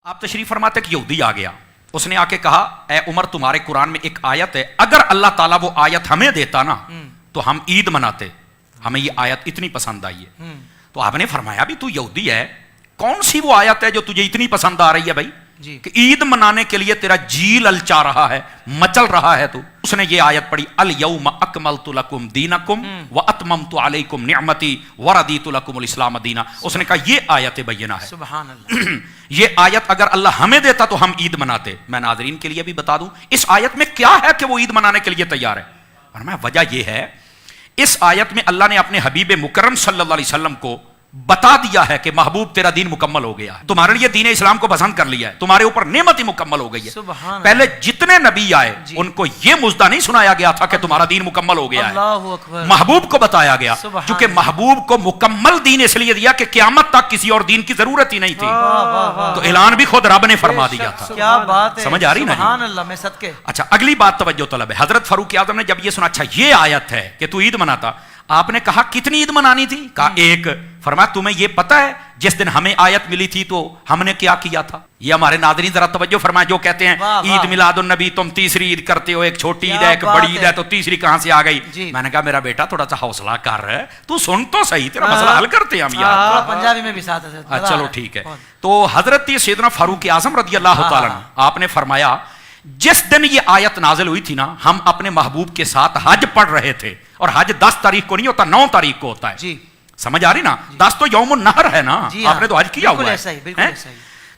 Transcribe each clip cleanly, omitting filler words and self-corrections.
آپ تشریف فرماتے کہ یہودی آ گیا, اس نے آ کے کہا اے عمر تمہارے قرآن میں ایک آیت ہے, اگر اللہ تعالیٰ وہ آیت ہمیں دیتا نا تو ہم عید مناتے, ہمیں یہ آیت اتنی پسند آئی ہے. تو آپ نے فرمایا بھی تو یہودی ہے, کون سی وہ آیت ہے جو تجھے اتنی پسند آ رہی ہے بھائی کہ عید منانے کے لیے تیرا جی للچا رہا ہے, مچل رہا ہے تو. اس نے یہ آیت پڑھی الیوم اکملت لکم دینکم واتممت علیکم نعمتی ورضیت لکم الاسلام دینا. اس نے کہا یہ آیت بینہ ہے, سبحان اللہ. یہ آیت اگر اللہ ہمیں دیتا تو ہم عید مناتے. میں ناظرین کے لیے بھی بتا دوں اس آیت میں کیا ہے کہ وہ عید منانے کے لیے تیار ہے. اور میں وجہ یہ ہے, اس آیت میں اللہ نے اپنے حبیب مکرم صلی اللہ علیہ وسلم کو بتا دیا ہے کہ محبوب تیرا دین مکمل ہو گیا ہے, تمہارے لیے دین اسلام کو پسند کر لیا ہے, تمہارے اوپر نعمت ہی مکمل ہو گئی ہے. پہلے جتنے نبی آئے ان کو یہ مژدہ نہیں سنایا گیا تھا کہ تمہارا دین مکمل ہو گیا ہے, محبوب کو بتایا گیا, چونکہ محبوب کو مکمل دین اس لیے دیا کہ قیامت تک کسی اور دین کی ضرورت ہی نہیں تھی. تو اعلان بھی خود رب نے فرما دیا تھا. کیا بات ہے, سمجھ آ رہی نا؟ سبحان اللہ. میں صدقے. اچھا اگلی بات توجہ طلب ہے. حضرت فاروق اعظم نے جب یہ سنا اچھا یہ آیت ہے کہ تو عید مناتا, آپ نے کہا کتنی عید منانی تھی؟ کہا ایک. فرمایا تمہیں یہ پتہ ہے جس دن ہمیں آیت ملی تھی تو ہم نے کیا کیا تھا؟ یہ ہمارے ناظرین ذرا توجہ فرمائیں جو کہتے ہیں عید میلاد النبی تم تیسری عید کرتے ہو, ایک چھوٹی عید ہے ایک بڑی عید ہے تو تیسری کہاں سے آ گئی؟ میں نے کہا میرا بیٹا تھوڑا سا حوصلہ کر رہا ہے, تو سن تو صحیح, تیرا مسئلہ حل کرتے ہیں ہم یار. پنجابی میں بھی ساتھ ہے. چلو ٹھیک ہے. تو حضرت سیدنا فاروق اعظم رضی اللہ تعالیٰ عنہ آپ نے فرمایا جس دن یہ آیت نازل ہوئی تھی نا, ہم اپنے محبوب کے ساتھ حج پڑھ رہے تھے, اور حج 10 تاریخ کو نہیں ہوتا, 9 تاریخ کو ہوتا ہے. سمجھ آ رہی نا؟ 10 تو یوم النحر ہے نا, آپ نے تو حج کیا ہوا ہے.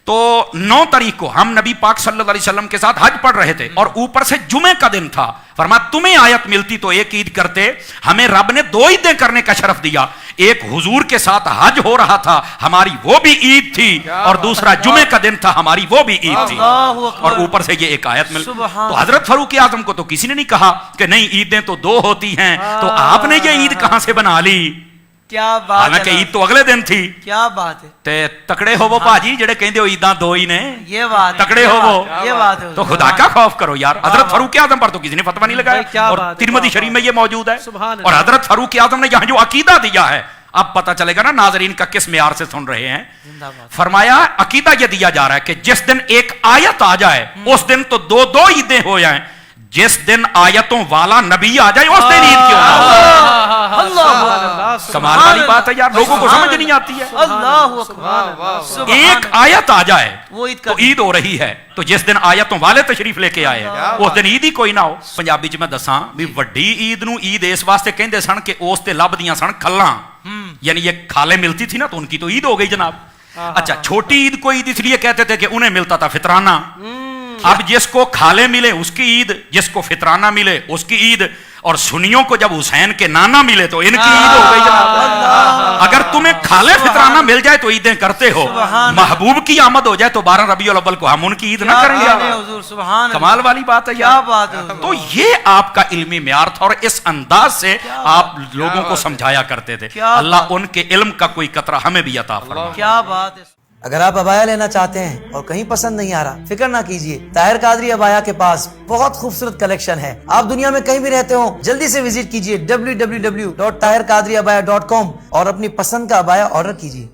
تو 9 تاریخ کو ہم نبی پاک صلی اللہ علیہ وسلم کے ساتھ حج پڑھ رہے تھے, اور اوپر سے جمعے کا دن تھا. فرمایا تمہیں آیت ملتی تو ایک عید کرتے, ہمیں رب نے 2 عیدیں کرنے کا شرف دیا. ایک حضور کے ساتھ حج ہو رہا تھا, ہماری وہ بھی عید تھی, اور دوسرا جمعے کا دن تھا, ہماری وہ بھی عید تھی, اور اوپر سے یہ ایک آیت مل. تو حضرت فاروق اعظم کو تو کسی نے نہیں کہا کہ نہیں عیدیں تو 2 ہوتی ہیں, تو آپ نے یہ عید کہاں سے بنا لی؟ کیا بات, حالانکہ عید تو اگلے دن تھی. کیا بات ہے. تے تکڑے ہو وہ باجی جڑے کہندے ہو عیداں 2 ہی نے, یہ بات تکڑے ہو وہ, یہ بات ہے. تو خدا کا خوف کرو یار. حضرت فاروق اعظم پر تو کسی نے فتویٰ نہیں لگایا, اور ترمذی شریف میں یہ موجود ہے. اور حضرت فاروق اعظم نے یہاں جو عقیدہ دیا ہے, اب پتہ چلے گا نا ناظرین کا کس معیار سے سن رہے ہیں. فرمایا عقیدہ یہ دیا جا رہا ہے کہ جس دن ایک آیت آ جائے اس دن تو 2 عیدیں ہو جائیں, جس دن آیتوں والا نبی آ جائے اس دن عید کیوں نہ ہو. کمال والی بات ہے یار, لوگوں کو سمجھ نہیں آتی ہے. ایک آیت آ جائے تو عید ہو رہی ہے, تو جس دن آیتوں والے تشریف لے کے آئے اس دن عید ہی کوئی نہ ہو. پنجابی چ میں دساں بھی وڈی عید نو عید اس واسطے کہندے سن کہ اس تے لبدیاں سن کھلاں, یعنی یہ کھالے ملتی تھی نا تو ان کی تو عید ہو گئی جناب. اچھا چھوٹی عید کو عید اس لیے کہتے تھے کہ انہیں ملتا تھا فطرانہ. اب جس کو کھالے ملے اس کی عید, جس کو فطرانہ ملے اس کی عید, اور سنیوں کو جب حسین کے نانا ملے تو ان کی عید ہو گئی جناب. اگر تمہیں کھالے فطرانہ مل جائے تو عیدیں کرتے ہو, محبوب کی آمد ہو جائے تو 12 ربیع الاول کو ہم ان کی عید نہ کریں گے. کمال والی بات ہے یار. تو یہ آپ کا علمی معیار تھا, اور اس انداز سے آپ لوگوں کو سمجھایا کرتے تھے. اللہ ان کے علم کا کوئی قطرہ ہمیں بھی عطا فرمائے. کیا بات ہے. اگر آپ عبایا لینا چاہتے ہیں اور کہیں پسند نہیں آ رہا, فکر نہ کیجیے, طاہر قادری عبایا کے پاس بہت خوبصورت کلیکشن ہے. آپ دنیا میں کہیں بھی رہتے ہو جلدی سے وزٹ کیجیے www.tahirqadriabaya.com اور اپنی پسند کا عبایا آرڈر کیجیے.